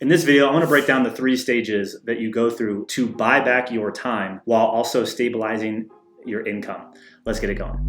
In this video, I want to break down the 3 stages that you go through to buy back your time while also stabilizing your income. Let's get it going.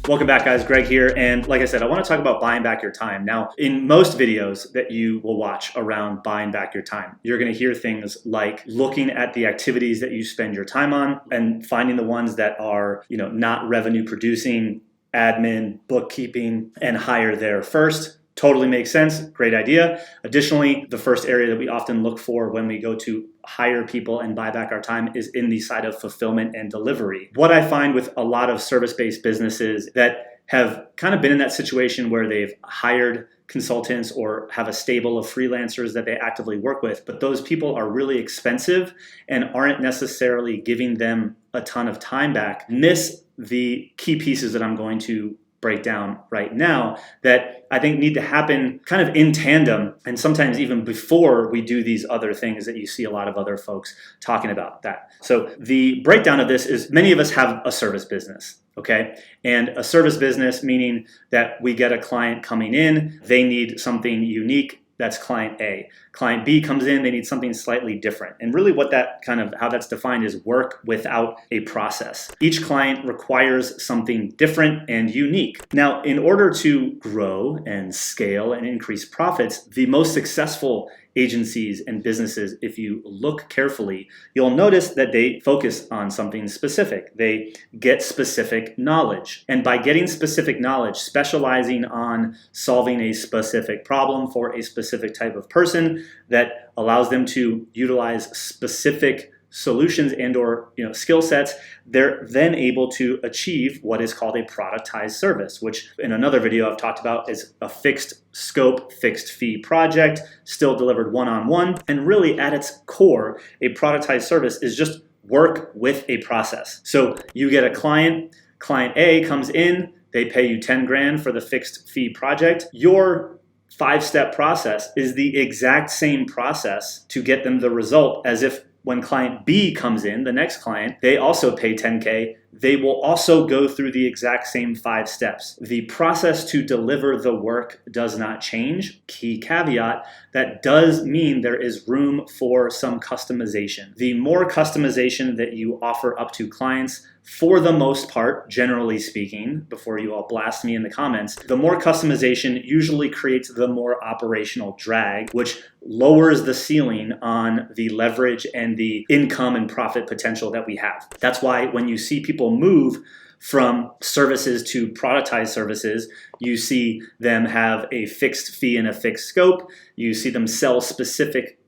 Welcome back, guys. Greg here. And like I said, I want to talk about buying back your time. Now, in most videos that you will watch around buying back your time, you're going to hear things like looking at the activities that you spend your time on and finding the ones that are, not revenue producing, admin, bookkeeping, and hire there first. Totally makes sense. Great idea. Additionally, the first area that we often look for when we go to hire people and buy back our time is in the side of fulfillment and delivery. What I find with a lot of service-based businesses that have kind of been in that situation where they've hired consultants or have a stable of freelancers that they actively work with, but those people are really expensive and aren't necessarily giving them a ton of time back, miss the key pieces that I'm going to break down right now that I think need to happen kind of in tandem and sometimes even before we do these other things that you see a lot of other folks talking about that. So the breakdown of this is many of us have a service business. Okay. And a service business, meaning that we get a client coming in, they need something unique. That's client A. Client B comes in, they need something slightly different. And really how that's defined is work without a process. Each client requires something different and unique. Now, in order to grow and scale and increase profits, the most successful agencies and businesses, if you look carefully, you'll notice that they focus on something specific. They get specific knowledge. And by getting specific knowledge, specializing on solving a specific problem for a specific type of person that allows them to utilize specific solutions and or skill sets, they're then able to achieve what is called a productized service, which in another video I've talked about is a fixed scope, fixed fee project, still delivered one-on-one. And really at its core, a productized service is just work with a process. So you get a client A comes in, they pay you 10 grand for the fixed fee project. Your 5-step process is the exact same process to get them the result as if when client B comes in, the next client, they also pay 10K. They will also go through the exact same 5 steps. The process to deliver the work does not change. Key caveat, that does mean there is room for some customization. The more customization that you offer up to clients, for the most part, generally speaking, before you all blast me in the comments, the more customization usually creates the more operational drag, which lowers the ceiling on the leverage and the income and profit potential that we have. That's why when you see people move from services to productized services, you see them have a fixed fee and a fixed scope. You see them sell specific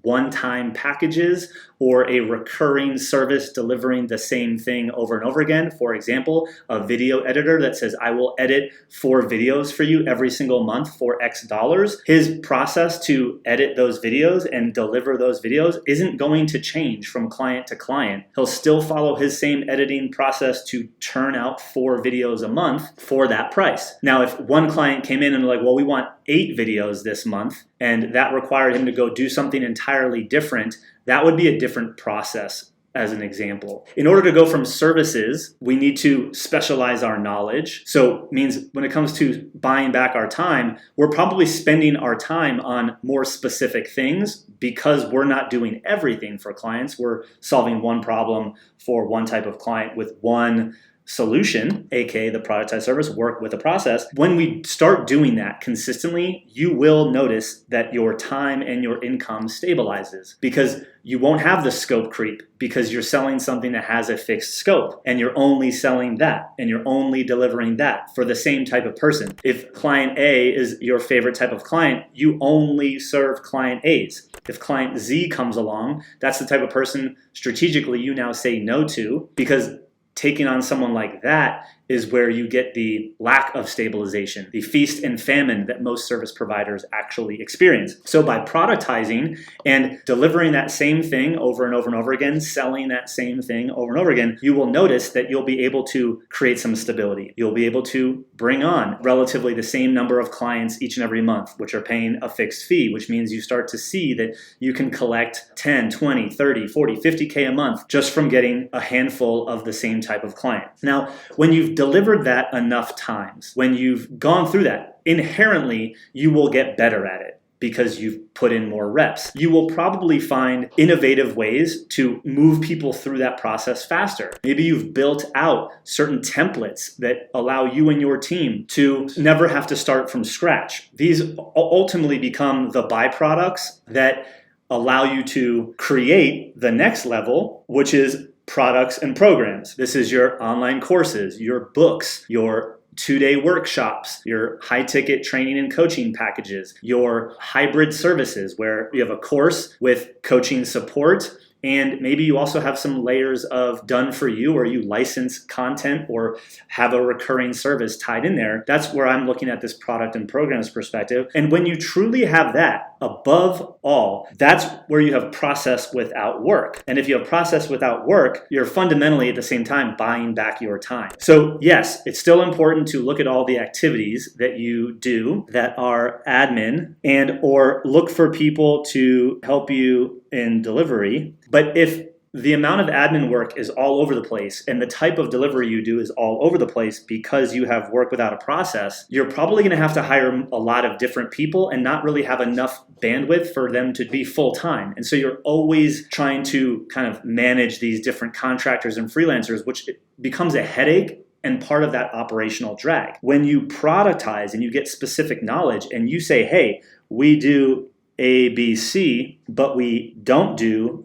one-time packages or a recurring service delivering the same thing over and over again. For example, a video editor that says, I will edit 4 videos for you every single month for X dollars. His process to edit those videos and deliver those videos isn't going to change from client to client. He'll still follow his same editing process to turn out 4 videos a month for that price. Now, if one client came in and like, well, we want 8 videos this month, and that required him to go do something entirely different, that would be a different process as an example. In order to go from services, we need to specialize our knowledge. So it means when it comes to buying back our time, we're probably spending our time on more specific things because we're not doing everything for clients. We're solving one problem for one type of client with one solution, aka the productized service, work with a process. When we start doing that consistently, you will notice that your time and your income stabilizes because you won't have the scope creep because you're selling something that has a fixed scope and you're only selling that and you're only delivering that for the same type of person. If client A is your favorite type of client, you only serve client A's. If client Z comes along, that's the type of person strategically you now say no to, because taking on someone like that is where you get the lack of stabilization, the feast and famine that most service providers actually experience. So by productizing and delivering that same thing over and over and over again, selling that same thing over and over again, you will notice that you'll be able to create some stability. You'll be able to bring on relatively the same number of clients each and every month, which are paying a fixed fee, which means you start to see that you can collect 10, 20, 30, 40, 50K a month just from getting a handful of the same type of client. Now, when you've delivered that enough times, when you've gone through that, inherently you will get better at it because you've put in more reps. You will probably find innovative ways to move people through that process faster. Maybe you've built out certain templates that allow you and your team to never have to start from scratch. These ultimately become the byproducts that allow you to create the next level, which is products and programs. This is your online courses, your books, your two-day workshops, your high-ticket training and coaching packages, your hybrid services where you have a course with coaching support, and maybe you also have some layers of done for you, or you license content or have a recurring service tied in there. That's where I'm looking at this product and programs perspective. And when you truly have that, above all, that's where you have process without work. And if you have process without work, you're fundamentally at the same time buying back your time. So yes, it's still important to look at all the activities that you do that are admin, and or look for people to help you in delivery. But if the amount of admin work is all over the place and the type of delivery you do is all over the place because you have work without a process, you're probably going to have to hire a lot of different people and not really have enough bandwidth for them to be full-time. And so you're always trying to kind of manage these different contractors and freelancers, which becomes a headache and part of that operational drag. When you productize and you get specific knowledge and you say, hey, we do A, B, C, but we don't do,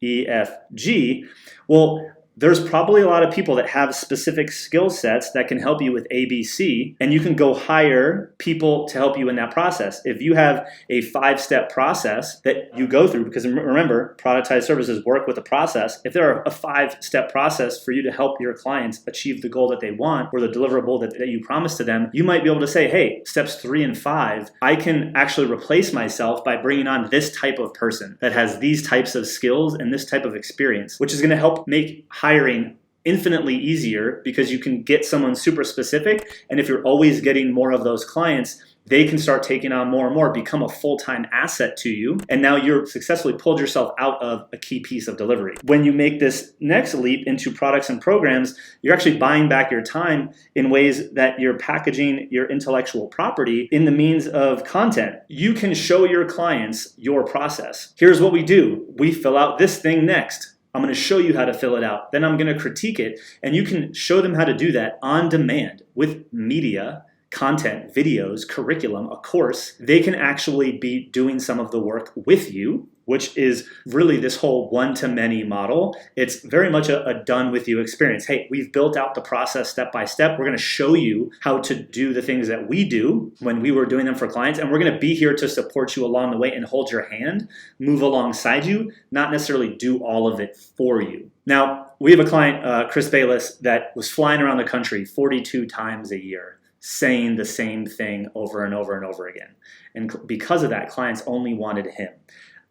E, F, G, well, there's probably a lot of people that have specific skill sets that can help you with A, B, C, and you can go hire people to help you in that process. If you have a 5-step process that you go through, because remember, productized services work with a process. If there are a 5-step process for you to help your clients achieve the goal that they want or the deliverable that you promise to them, you might be able to say, hey, steps 3 and 5, I can actually replace myself by bringing on this type of person that has these types of skills and this type of experience, which is going to help make hiring infinitely easier because you can get someone super specific. And if you're always getting more of those clients, they can start taking on more and more, become a full-time asset to you. And now you're successfully pulled yourself out of a key piece of delivery. When you make this next leap into products and programs, you're actually buying back your time in ways that you're packaging your intellectual property in the means of content. You can show your clients your process. Here's what we do. We fill out this thing next. I'm going to show you how to fill it out. Then I'm going to critique it. And you can show them how to do that on demand with media, content, videos, curriculum, a course. They can actually be doing some of the work with you, which is really this whole one-to-many model. It's very much a done-with-you experience. Hey, we've built out the process step by step. We're going to show you how to do the things that we do when we were doing them for clients, and we're going to be here to support you along the way and hold your hand, move alongside you, not necessarily do all of it for you. Now, we have a client, Chris Bayless, that was flying around the country 42 times a year, saying the same thing over and over and over again. And because of that, clients only wanted him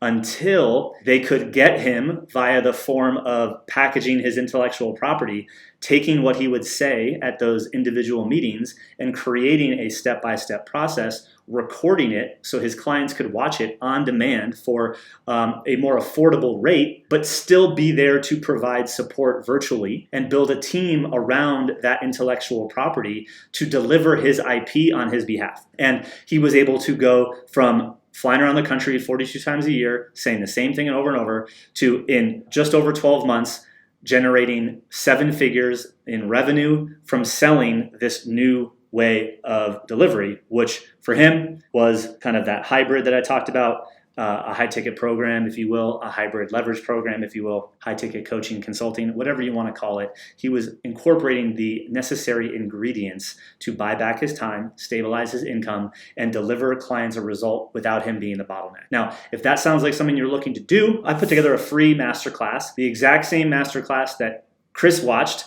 until they could get him via the form of packaging his intellectual property, taking what he would say at those individual meetings and creating a step-by-step process, recording it so his clients could watch it on demand for a more affordable rate, but still be there to provide support virtually and build a team around that intellectual property to deliver his IP on his behalf. And he was able to go from flying around the country 42 times a year, saying the same thing over and over, to in just over 12 months, generating 7 figures in revenue from selling this new way of delivery, which for him was kind of that hybrid that I talked about, a high-ticket program, if you will, a hybrid leverage program, if you will, high-ticket coaching, consulting, whatever you want to call it. He was incorporating the necessary ingredients to buy back his time, stabilize his income, and deliver clients a result without him being the bottleneck. Now, if that sounds like something you're looking to do, I put together a free masterclass, the exact same masterclass that Chris watched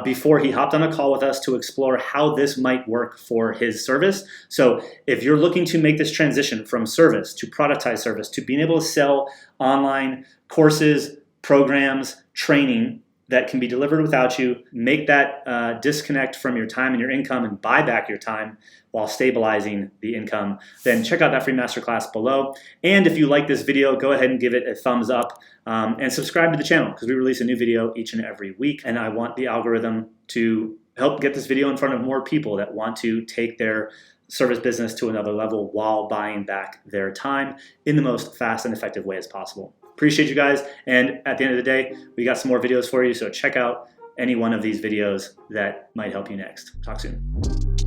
before he hopped on a call with us to explore how this might work for his service. So if you're looking to make this transition from service to productized service to being able to sell online courses, programs, training that can be delivered without you, make that disconnect from your time and your income and buy back your time while stabilizing the income, then check out that free masterclass below. And if you like this video, go ahead and give it a thumbs up and subscribe to the channel because we release a new video each and every week. And I want the algorithm to help get this video in front of more people that want to take their service business to another level while buying back their time in the most fast and effective way as possible. Appreciate you guys. And at the end of the day, we got some more videos for you. So check out any one of these videos that might help you next. Talk soon.